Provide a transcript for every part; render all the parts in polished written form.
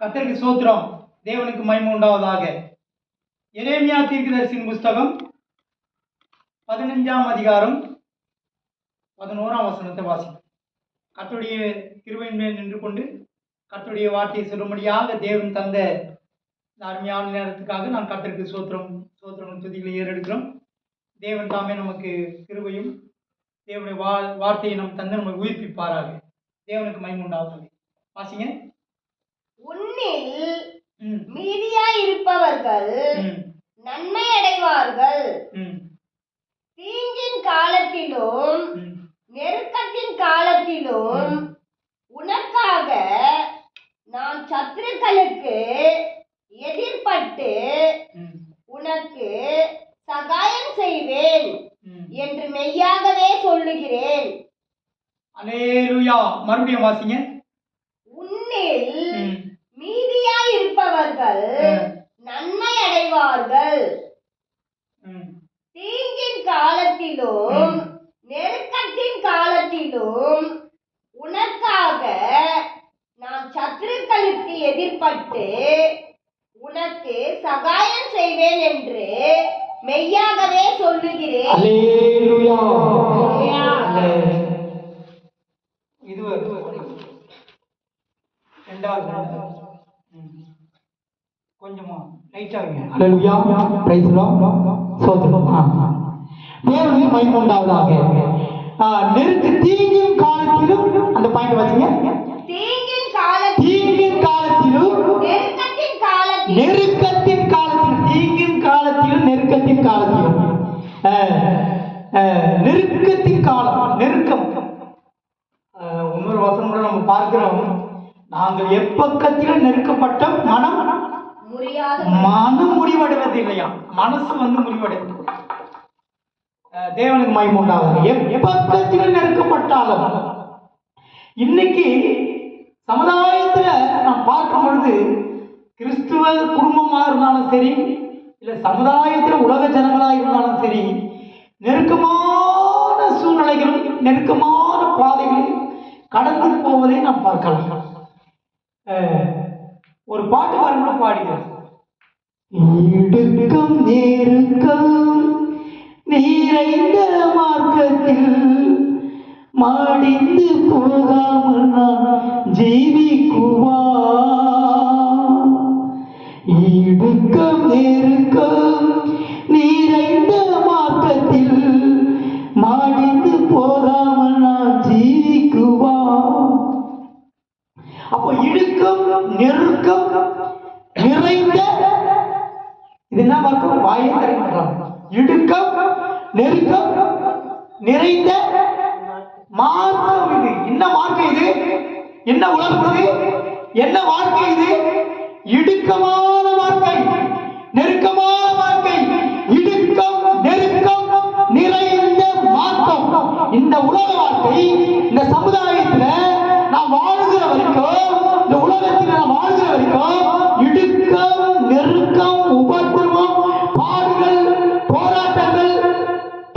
கர்த்தருக்கு ஸ்தோத்திரம். தேவனுக்கு மகிமை உண்டாவதாக. எரேமியா தீர்க்கதரிசியின் புஸ்தகம் 15ஆம் அதிகாரம் 11ஆம் வசனத்தை வாசிப்போம். கர்த்தருடைய கிருபையின் மேல் நின்று கொண்டு கர்த்தருடைய வார்த்தையை சொல்லும்படியாக தேவன் தந்த இந்த அருமையான நேரத்துக்காக நான் கர்த்தருக்கு ஸ்தோத்திரம் துதிகளை ஏறெடுக்கிறோம். தேவன் தாமே நமக்கு கிருபையும் தேவனுடைய வார்த்தையை நம் தந்து நம்மை உயிர்ப்பிப்பாராக. தேவனுக்கு மகிமை உண்டாவதாக. வாசிங்க. உன்னில் மீதியாய் இருப்பவர்கள் நன்மை அடைவார்கள். தீங்கின் காலத்திலும் நெருக்கத்தின் காலத்திலும் உனக்காக நான் சத்துருக்களுக்கு எதிர்பட்டு உனக்கு சகாயம் செய்வேன் என்று மெய்யாகவே சொல்லுகிறேன். அல்லேலூயா. மறுபடியும் வாசிங்க. உன்னில் மீதியாய் இருப்பவர்கள் நன்மை அடைவார்கள். தீங்கின் காலத்திலும் நெருக்கத்தின் காலத்திலும் உனக்காக நான் சத்துருக்களுக்கு எதிர்பட்டு உனக்கு சகாயம் செய்வேன் என்று மெய்யாகவே சொல்லுகிறேன். கொஞ்சமா லைட்டாக தேவனுக்கு மகிமை உண்டாவதாக. தீங்கின் காலத்திலும் அந்த பாயிண்ட் வச்சுங்க. தீங்கின் காலத்திலும் நெருக்கத்தின் காலத்திலும் நெருக்கத்தின் காலத்திலும் தீங்கின் காலத்திலும் நெருக்கத்தின் காலத்திலும் நெருக்கத்தின் காலம் நெருக்கம். இன்னொரு வசனம் கூட நம்ம பார்க்கிறோம். நாங்கள் எப்பக்கத்திலும் நெருக்கப்பட்ட மனம் முடிவடைவது இல்லையா? மனசு முடிவடைவது. தேவனுக்கு மகிமை உண்டாவது. எப்பக்கத்திலும் நெருக்கப்பட்டாலும் இன்னைக்கு சமுதாயத்துல நாம் பார்க்கும் பொழுது கிறிஸ்துவ குடும்பமா இருந்தாலும் சரி, இல்ல சமுதாயத்துல உலக ஜனங்களா இருந்தாலும் சரி, நெருக்கமான சூழ்நிலைகளும் நெருக்கமான பாதைகளும் கடந்து போவதை நாம் பார்க்கலாம். ஒரு பாட்டுக்காரன் பாடுகிறார். இடுக்கம் நெருக்கம் நிறைந்த மார்க்கத்தில் மாடிந்து போகாமல் நான் ஜீவிக்குவா. இடுக்கம் நெருக்கம் நிறைந்த மார்க்கத்தில் மாடிந்து போகாமல் நான் ஜீவிக்குவா. அப்போ இடுக்கம் நெருக்கம் நிறைந்த இது என்ன வார்த்தை? வாயை தரமாட்டாங்க. இடுக்கம் நெருக்கம் நிறைந்த மார்க்கம். இது என்ன மார்க்கம்? இது என்ன உலகம்? இது என்ன வாழ்க்கை? இது இடுக்கமான வாழ்க்கை, நெருக்கமான வாழ்க்கை, இடுக்கம் நெருக்கம் நிறைந்த மார்க்கம். இந்த உலக வாழ்க்கை இந்த சமுதாயத்துல நாம் வாழ்கிற வரைக்கும், இந்த உலகத்தில் நாம் வாழ்கிற வரைக்கும் இடுக்கம் நெருக்கம் உபத்திரவம் பாடுகள் போராட்டங்கள்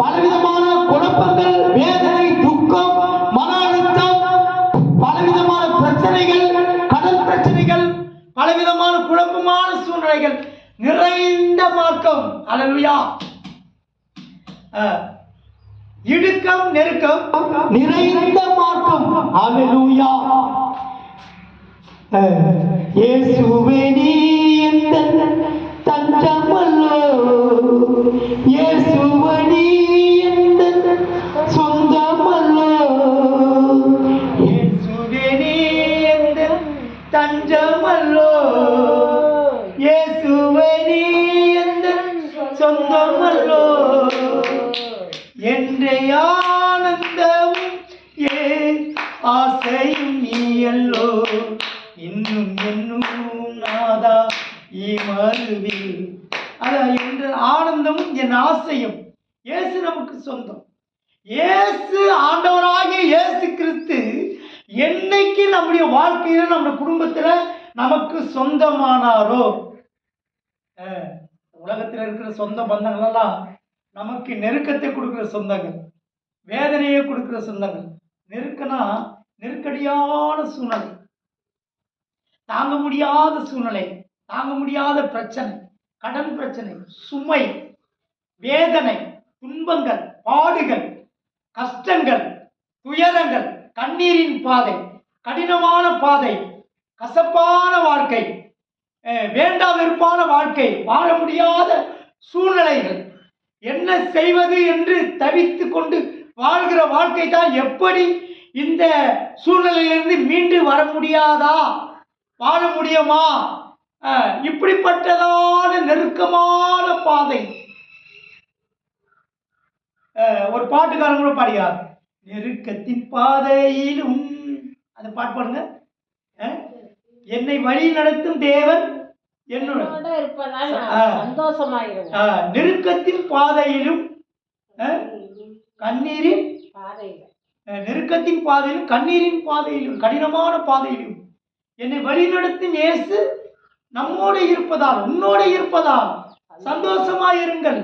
பலவிதமான குழப்பங்கள் வேதனை துக்கம் மன அழுத்தம் பலவிதமான பிரச்சனைகள் கடல் பிரச்சனைகள் பலவிதமான குழப்பமான சூழ்நிலைகள் நிறைந்த மார்க்கம். அல்லேலூயா. இடுக்கம் நெருக்கம் நிறைந்த மார்க்கம். அல்லேலூயா. இயேசுவே நீ எந்த தஞ்சமல்லோ, இயேசுவே நீ எந்த சொந்தமல்லோ, இயேசுவே நீ எந்த தஞ்சமல்லோ, இயேசுவே நீ எந்த சொந்தமல்லோ, என்றே ஆனந்தமும் ஏ ஆசையும் நீயல்லோ, இன்னும் என்னும் நாதா இமருவில். அதான் என்ற ஆனந்தமும் என் ஆசையும். இயேசு நமக்கு சொந்தம். இயேசு ஆண்டவராகிய இயேசு கிறிஸ்து என்னைக்கு நம்முடைய வாழ்க்கையில நம்முடைய குடும்பத்துல நமக்கு சொந்தமானாரோ, உலகத்தில் இருக்கிற சொந்த பந்தங்கள் எல்லாம் நமக்கு நெருக்கத்தை கொடுக்கிற சொந்தங்கள், வேதனையை கொடுக்கிற சொந்தங்கள். நெருக்கடியான சூழ்நிலை. தாங்க முடியாத சூழ்நிலை, தாங்க முடியாத பிரச்சனை, கடன் பிரச்சனை, சுமை, வேதனை, துன்பங்கள், பாடுகள், கஷ்டங்கள், துயரங்கள், கண்ணீரின் பாதை, கடினமான பாதை, கசப்பான வாழ்க்கை, வேண்டா வெறுப்பான வாழ்க்கை, வாழ முடியாத சூழ்நிலைகள், என்ன செய்வது என்று தவித்து கொண்டு வாழ்கிற வாழ்க்கை தான். எப்படி இந்த சூழ்நிலையிலிருந்து மீண்டு வர முடியாதா? வாழ முடியுமா? இப்படிப்பட்டதான நெருக்கமான பாதை. ஒரு பாட்டுக்காரங்க கூட பாடுகிறார், நெருக்கத்தின் பாதையிலும். அந்த பாட்டு பாடுங்க. என்னை வழி நடத்தும் தேவன் என்னோட நெருக்கத்தின் பாதையிலும் கண்ணீரின் நெருக்கத்தின் பாதையிலும் கண்ணீரின் பாதையிலும் கடினமான பாதையிலும் என்னை வழிநடத்தும் இயேசு நம்மோடு இருப்பதால், உன்னோடு இருப்பதால் சந்தோஷமாயிருங்கள்.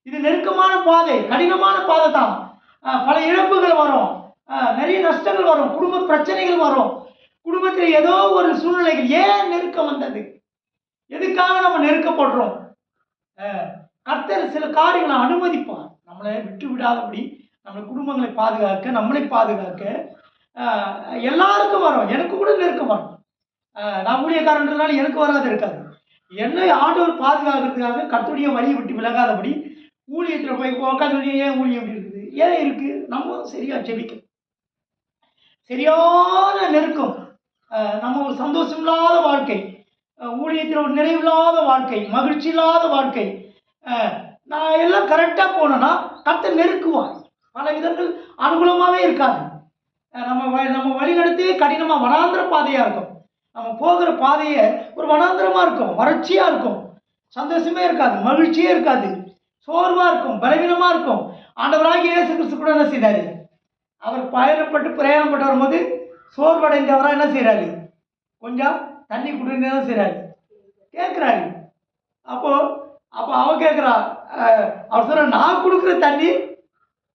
இது நெருக்கமான பாதை, கடினமான பாதை தான். பல இழப்புகள் வரும், நிறைய நஷ்டங்கள் வரும், குடும்ப பிரச்சனைகள் வரும். குடும்பத்தில் ஏதோ ஒரு சூழ்நிலைகள். ஏன் நெருக்கம் வந்தது? எதுக்காக நம்ம நெருக்கப்படுறோம்? கர்த்தர் சில காரியங்களை அனுமதிப்பார், நம்மளை விட்டு விடாதபடி, நம்ம குடும்பங்களை பாதுகாக்க, நம்மளை பாதுகாக்க. எல்லாருக்கும் வரும், எனக்கு கூட நெருக்கம் வரும். நான் ஊழியக்காரன்றதுனால எனக்கு வராது இருக்காது. என்னை ஆண்டவர் பாதுகாக்கிறதுக்காக கர்த்தருடைய வழியை விட்டு விலகாதபடி ஊழியத்தில் போய் உட்காந்து ஏன் ஊழியம் இருக்குது? ஏன் இருக்குது? நம்ம சரியாக ஜெபிக்க, சரியான நெருக்கம். நம்ம ஒரு சந்தோஷம் இல்லாத வாழ்க்கை, ஊழியத்தில் ஒரு நிறைவில்லாத வாழ்க்கை, மகிழ்ச்சி இல்லாத வாழ்க்கை. நான் எல்லாம் கரெக்டாக போனேன்னா கர்த்தர் நெருக்குவான். பல விதங்கள் அனுகூலமாகவே இருக்காது. நம்ம வழி நடத்தவே கடினமாக வனாந்திர பாதையாக இருக்கும். நம்ம போகிற பாதையை ஒரு வனாந்திரமாக இருக்கும், வறட்சியாக இருக்கும், சந்தோஷமே இருக்காது, மகிழ்ச்சியே இருக்காது, சோர்வாக இருக்கும், பலவீனமாக இருக்கும். ஆண்டவராகிய இயேசு கிறிஸ்து கூட என்ன செய்தார்? அவர் பிரயாணப்பட்டு வரும்போது சோர்வடைந்தவராக என்ன செய்கிறாரு? கொஞ்சம் தண்ணி குடிங்க தான் செய்கிறாரு, கேட்குறாரு. அப்போ அவன் கேட்குறா, அவர் சொல்ற, நான் கொடுக்குற தண்ணி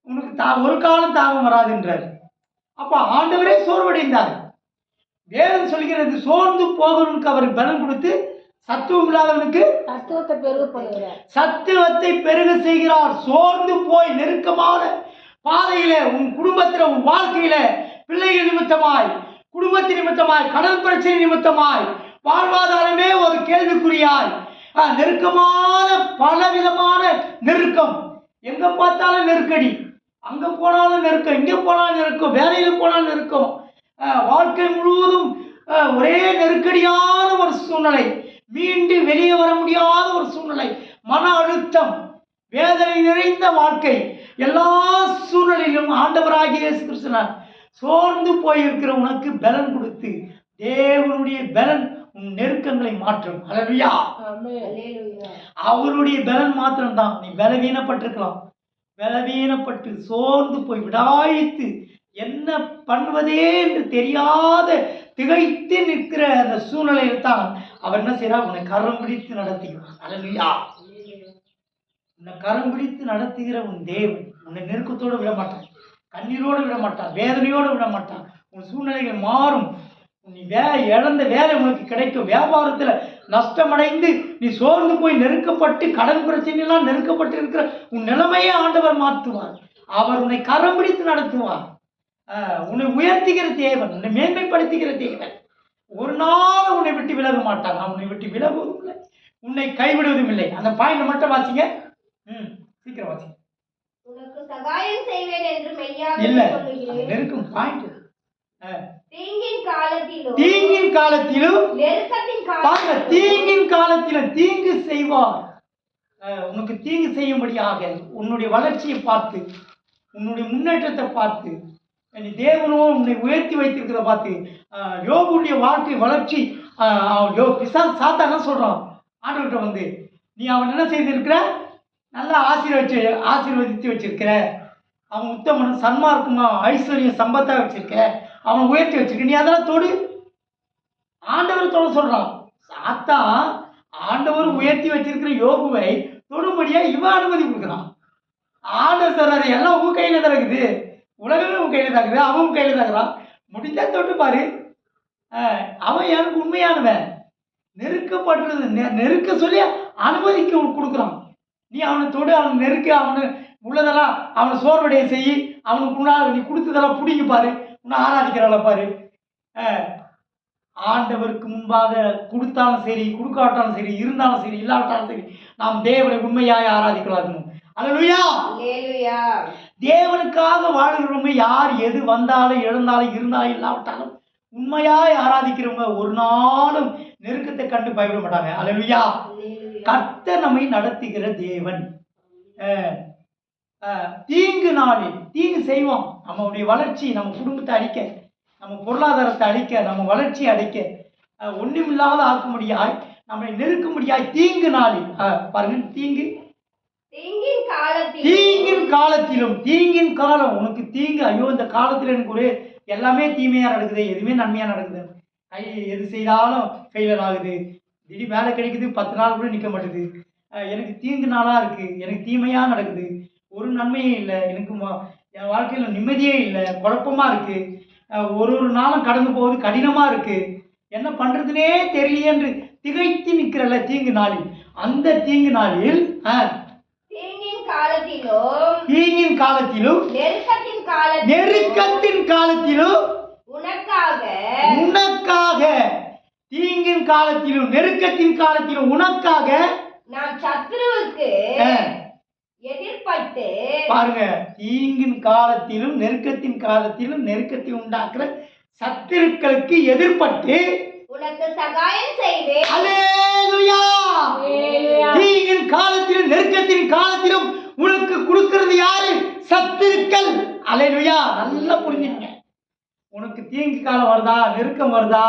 உனக்கு ஒரு காலம் தாகம் வராதுன்றார். அப்போ ஆண்டவரே சோர்வடைந்தார். வேதம் சொல்கிறது, சோர்ந்து போகிறவனுக்கு அவர் பலன் கொடுத்து சத்துவம் இல்லாதவனுக்கு சத்துவத்தை பெருக செய்கிறார். சோர்ந்து போய் நெருக்கமான பாதையில, உன் குடும்பத்தில், உன் வாழ்க்கையில, பிள்ளைகள் நிமித்தமாய், குடும்பத்தின் நிமித்தமாய், கடன் பிரச்சனை நிமித்தமாய், வாழ்வாதாரமே ஒரு கேள்விக்குறியாய், நெருக்கமான பலவிதமான நெருக்கம். எங்க பார்த்தாலும் நெருக்கடி, அங்க போனாலும் நெருக்கம், இங்க போனாலும் நெருக்கம், வேலையில போனாலும் நெருக்கம், வாழ்க்கை முழுவதும் ஒரே நெருக்கடியான ஒரு சூழ்நிலை, மீண்டு வெளியே வர முடியாத ஒரு சூழ்நிலை, மன அழுத்தம், வேதனை நிறைந்த வாழ்க்கை. எல்லா சூழ்நிலையிலும் ஆண்டவராகிய இயேசு கிறிஸ்து சோர்ந்து போயிருக்கிற உனக்கு பலன் கொடுத்து, தேவனுடைய பலன் உன் நெருக்கங்களை மாற்றும். ஹல்லேலூயா. அவருடைய பலன் மாத்திரம்தான். நீ பலவீனப்பட்டிருக்கலாம், பலவீனப்பட்டு சோர்ந்து போய் விடாய்த்து என்ன பண்ணுவதே என்று தெரியாத திகைத்து நிற்கிற அந்த சூழ்நிலையில் தான் அவர் என்ன செய்யறார்? உன்னை கரம் பிடித்து நடத்துகிறார். ஹல்லேலூயா. உன்னை கரம் பிடித்து நடத்துகிற உன் தேவன் உன்னை நெருக்கத்தோடு விட மாட்டான், கண்ணீரோடு விட மாட்டான், வேதனையோடு விட மாட்டான். உன் சூழ்நிலைகள் மாறும். நீ இழந்த வேலை உனக்கு கிடைக்கும். வியாபாரத்தில் நஷ்டமடைந்து நீ சோர்ந்து போய் நெருக்கப்பட்டு கடன் பிரச்சனையெல்லாம் நெருக்கப்பட்டு இருக்கிற உன் நிலைமையை ஆண்டவர் மாற்றுவார். அவர் உன்னை கரம் பிடித்து நடத்துவார். உன்னை உயர்த்துகிற தேவன், உன்னை மேன்மைப்படுத்துகிற தேவன். ஒரு நாள் உன்னை விட்டு விலக மாட்டார். நான் உன்னை விட்டு விலகுவதும் இல்லை, உன்னை கைவிடுவதும் இல்லை. அந்த பாயிண்ட் மட்டும் வாசிங்க. சீக்கிரம் வாசிங்க. உனக்கு சகாயம் செய்வேன் என்று மெய்யாக இல்ல, சொல்லுகிறேன். நெருக்கம் பாயிண்ட். தீங்கின் காலத்திலும் தீங்கின் காலத்திலும் தீங்கு செய்வார். உனக்கு தீங்கு செய்யும்படியாக உன்னுடைய வளர்ச்சியை பார்த்து, உன்னுடைய முன்னேற்றத்தை பார்த்து, நீ தேவனோ உன்னை உயர்த்தி வைத்திருக்கிறத பார்த்து, யோபுடைய வாழ்க்கை வளர்ச்சி, சாத்தான் என்ன சொல்றான் ஆண்டவர்கிட்ட வந்து, நீ அவன் என்ன செய்திருக்கிற? நல்லா ஆசீர்வதித்து வச்சிருக்கிற, அவன் உத்தமன், சன்மார்க்கமா, ஐஸ்வர்யம், சம்பத்தா வச்சிருக்க, அவனை உயர்த்தி வச்சிருக்க, நீ அதெல்லாம் தொடு. ஆண்டவர் தொட சொல்றான். சாத்தான் ஆண்டவர் உயர்த்தி வச்சிருக்கிற யோபுவை தொடும்படியா இவன் அனுமதி கொடுக்குறான். ஆண்டவர் சொல்றாரு, எல்லாம் உன் கையில தான் இருக்குது, உலகமே உன் கையில தான் இருக்குது, அவன் கையில தான் இருக்கிறான், முடிஞ்சா தொட்டு பாரு. அவன் எனக்கு உண்மையானவன். நெருக்கப்படுறது நெருக்க சொல்லி அனுமதிக்க கொடுக்குறான். நீ அவனை தொடு, அவனை நெருக்க, அவனு உள்ளதெல்லாம் அவனை சோர்வடைய செய், அவனுக்கு முன்னால் நீ கொடுத்ததெல்லாம் பிடிங்க பாரு, உன்னை ஆராதிக்கிறாள பாரு. ஆண்டவருக்கு முன்பாக கொடுத்தாலும் சரி, கொடுக்காட்டாலும் சரி, இருந்தாலும் சரி, இல்லாவிட்டாலும் சரி, நாம் தேவனை உண்மையாய் ஆராதிக்கலாம். அல்லேலூயா. தேவனுக்காக வாழ்கிறவங்க யார் எது வந்தாலும் எழுந்தாலும் இருந்தாலும் இல்லாவிட்டாலும் உண்மையாய் ஆராதிக்கிறவங்க ஒரு நாளும் நெருக்கத்தை கண்டு பயப்பட மாட்டாங்க. அல்லேலூயா. கர்த்தர் நம்மை நடத்துகிற தேவன். தீங்கு நாளில் தீங்கு செய்வோம். நம்மளுடைய வளர்ச்சி, நம்ம குடும்பத்தை அழிக்க, நம்ம பொருளாதாரத்தை அழிக்க, நம்ம வளர்ச்சி அடைக்க, ஒன்றுமில்லாத ஆக்க முடியாய், நம்மளை நெருக்க முடியாய் தீங்கு நாளில் பாருங்க, தீங்கின் காலத்திலும், தீங்கின் காலம் உனக்கு தீங்கு, ஐயோ இந்த காலத்தில் எனக்கு ஒரு எல்லாமே தீமையா நடக்குது, எதுவுமே நன்மையா நடக்குது, எது செய்தாலும் ஃபெயிலர் ஆகுது, திடீர் வேலை கிடைக்குது, 10 நாள் கூட நிற்க மாட்டேது, எனக்கு தீங்கு நாளாக இருக்குது, எனக்கு தீமையாக நடக்குது, ஒரு நன்மையே இல்லை, எனக்கு என் வாழ்க்கையில் நிம்மதியே இல்லை, குழப்பமாக இருக்குது, ஒரு நாளும் கடந்து போவது கடினமாக இருக்குது, என்ன பண்ணுறதுனே தெரியலையே என்று திகைத்து நிற்கிறல்ல தீங்கு நாளில். அந்த தீங்கு நாளில் தீங்கின் காலத்திலும் நெருக்கத்தின் காலத்திலும் உனக்காக தீங்கின் காலத்திலும் நெருக்கத்தின் காலத்திலும் உனக்காக நாம் சத்துருவுக்கு எதிர்பட்டு பாருங்க, தீங்கின் காலத்திலும் நெருக்கத்தின் காலத்திலும் நெருக்கத்தை உண்டாக்குற சத்துருக்களுக்கு எதிர்பட்டு உனக்கு சகாயம் செய்வேன். அல்லேலூயா. தீங்கின் காலத்திலும் நெருக்கத்தின் காலத்திலும் உனக்கு கொடுக்கிறது யாரு? சத்துருக்கள். அல்லேலூயா. நல்லா புரிஞ்சுங்க. உனக்கு தீங்கு காலம் வருதா, நெருக்கம் வருதா,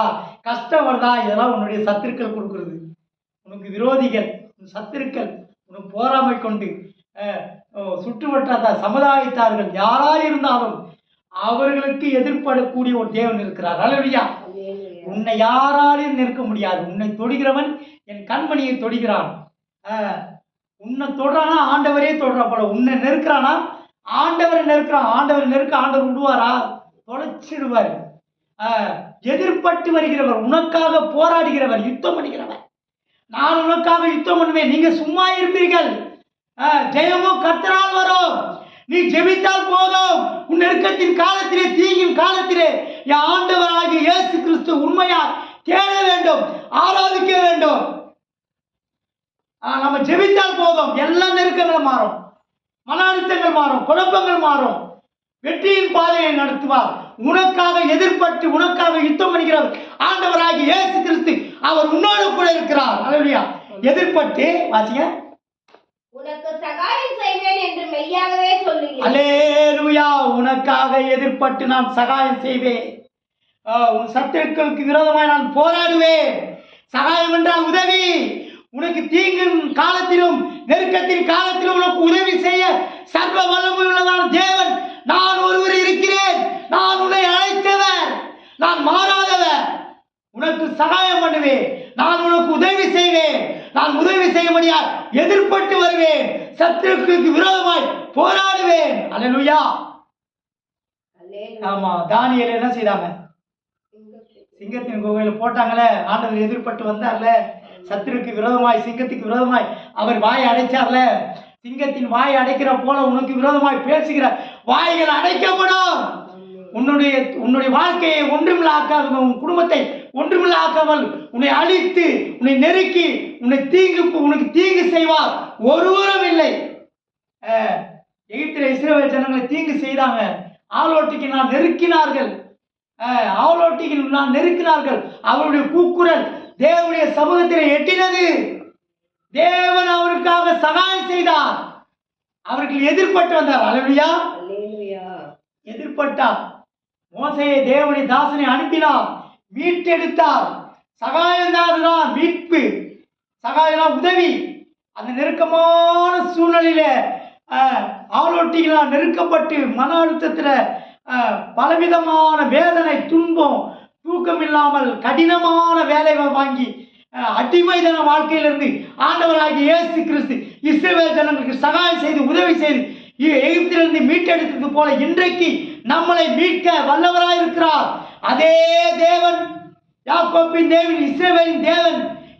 கஷ்டம் வருதா, இதெல்லாம் உன்னுடைய சத்துருக்கள் கொடுக்கிறது. உனக்கு விரோதிகள், சத்துருக்கள், உனக்கு போராமை கொண்டு சுற்றுவட்டார சமுதாயத்தார்கள் யாராக இருந்தாலும் அவர்களுக்கு எதிர்ப்படக்கூடிய ஒரு தேவன் இருக்கிறார். அல்லேலூயா. உன்னை யாராலையும் நெருக்க முடியாது. உன்னை தொடுகிறவன் என் கண்மணியை தொடுகிறான். உன்னை தொடுறானா ஆண்டவரே தொடுறா போல. உன்னை நெருக்கிறானா ஆண்டவரை நெருக்கிறான். ஆண்டவர் நெருக்க ஆண்டவர் விடுவாரா? தொலைச்சிடுவார். எதிர்பட்டு வருகிறவர், உனக்காக போராடுகிறவர், யுத்தம் பண்ணுகிறவர். நான் உனக்காக யுத்தம் பண்ணுவேன், நீங்க சும்மா இருப்பீர்கள். ஜெயமும் கர்த்தரால் வரும். நீ ஜெபித்தால் போதும். உன் நெருக்கத்தின் காலத்திலே, தீங்கின் காலத்திலே என் ஆண்டவராகிய இயேசு கிறிஸ்து உண்மையாய் தேட வேண்டும், ஆராதிக்க வேண்டும். நம்ம ஜெபித்தால் போதும், எல்லா நெருக்கங்களும் மாறும், மன அழுத்தங்கள் மாறும், குழப்பங்கள் மாறும். வெற்றியின் பாதையை நடத்துவார். உனக்காக எதிர்பட்டு உனக்காக யுத்தம் பண்ணுகிறவர் ஆண்டவராகிய இயேசு கிறிஸ்து. அவர் உன்னோடு கூட இருக்கிறார். அல்லேலூயா. எதிர்பட்டு வாசிங்க, உனக்கு சகாயம் செய்வேன் என்று மெய்யாகவே சொல்லுகிறேன். அல்லேலூயா. உனக்காக எதிர்பட்டு நான் சகாயம் செய்வேன். உன் சத்துருக்களுக்கு விரோதமாய் நான் போராடுவேன். சகாயம் என்றால் உதவி. உனக்கு தீங்கின் காலத்திலும் நெருக்கத்தின் காலத்திலும் உனக்கு உதவி செய்ய சர்வ வல்லமையுள்ளதான தேவன் நான் ஒருவர் இருக்கிறேன். நான் உன்னை அழைத்தவர், நான் மாறாதவர். உனக்கு சகாயம் பண்ணுவேன், நான் உனக்கு உதவி செய்வேன். நான் உதவி செய்ய முடியாது, எதிர்பட்டு வருவேன், சத்துருக்களுக்கு விரோதமாய் போராடுவேன். அல்லேலூயா. ஆமா, தானியேல் என்ன செய்தாங்க? சிங்கத்தின் குகையில போட்டாங்களே, ஆண்டவர் எதிர்பட்டு வந்தார்ல, சத்துருக்கு விரோதமாய், சிங்கத்துக்கு விரோதமாய் அவர் வாயை அடைச்சார்ல. சிங்கத்தின் வாயை அடைக்கிற போல உனக்கு விரோதமாய் பேசுகிற வாய்கள் அடைக்கப்படும். உன்னுடைய வாழ்க்கையை ஒன்றுமில்ல ஆக்காமல், உன் குடும்பத்தை ஒன்றுமில்ல ஆக்காமல் உன்னை அழித்து, உன்னை நெருக்கி, உனக்கு தீங்கு செய்வார் ஒருவரும் இல்லை. எகிப்திலே இஸ்ரவேல் ஜனங்களை தீங்கு செய்தாங்க. ஆலோட்டிக்கு நான் நெருக்கினார்கள். அவருடைய கூக்குரல் தேவனுடைய சமூகத்தில் எட்டினது. தேவன் அவருக்காக சகாயம் செய்தார். அவர்கள் எதிர்பட்டு வந்தார். அல்லேலூயா. எதிர்பட்டார். மோசேயை தேவனுடைய தாசனை அனுப்பினார், மீட்டெடுத்தார். சகாயம் தான் மீட்பு, சகாயம் உதவி. அந்த நெருக்கமான சூழ்நிலையில ஆலோட்டிகளால் நெருக்கப்பட்டு மன அழுத்தத்தில் பலவிதமான வேதனை, துன்பம், தூக்கம் இல்லாமல் கடினமான வேலை வாங்கி அடிமைதன வாழ்க்கையிலிருந்து ஆண்டவராகிய இயேசு கிறிஸ்து இஸ்ரவேல் ஜனங்களுக்கு சகாயம் செய்து உதவி செய்து எகிப்திலிருந்து மீட்டெடுத்தது போல இன்றைக்கு நம்மளை மீட்க வல்லவராய் இருக்கிறார். அதே தேவன் யாக்கோபின் தேவன், இஸ்ரவேலின் தேவன்,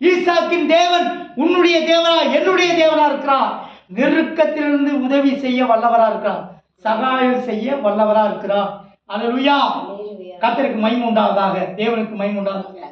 ஈசாக்கின் தேவன் உன்னுடைய தேவனா என்னுடைய தேவனா இருக்கிறார். நெருக்கத்திலிருந்து உதவி செய்ய வல்லவரா இருக்கிறார், சகாயம் செய்ய வல்லவரா இருக்கிறார். அல்லேலூயா. கர்த்தருக்கு மகிமை உண்டாவதாக, தேவனுக்கு மகிமை உண்டாவதாக.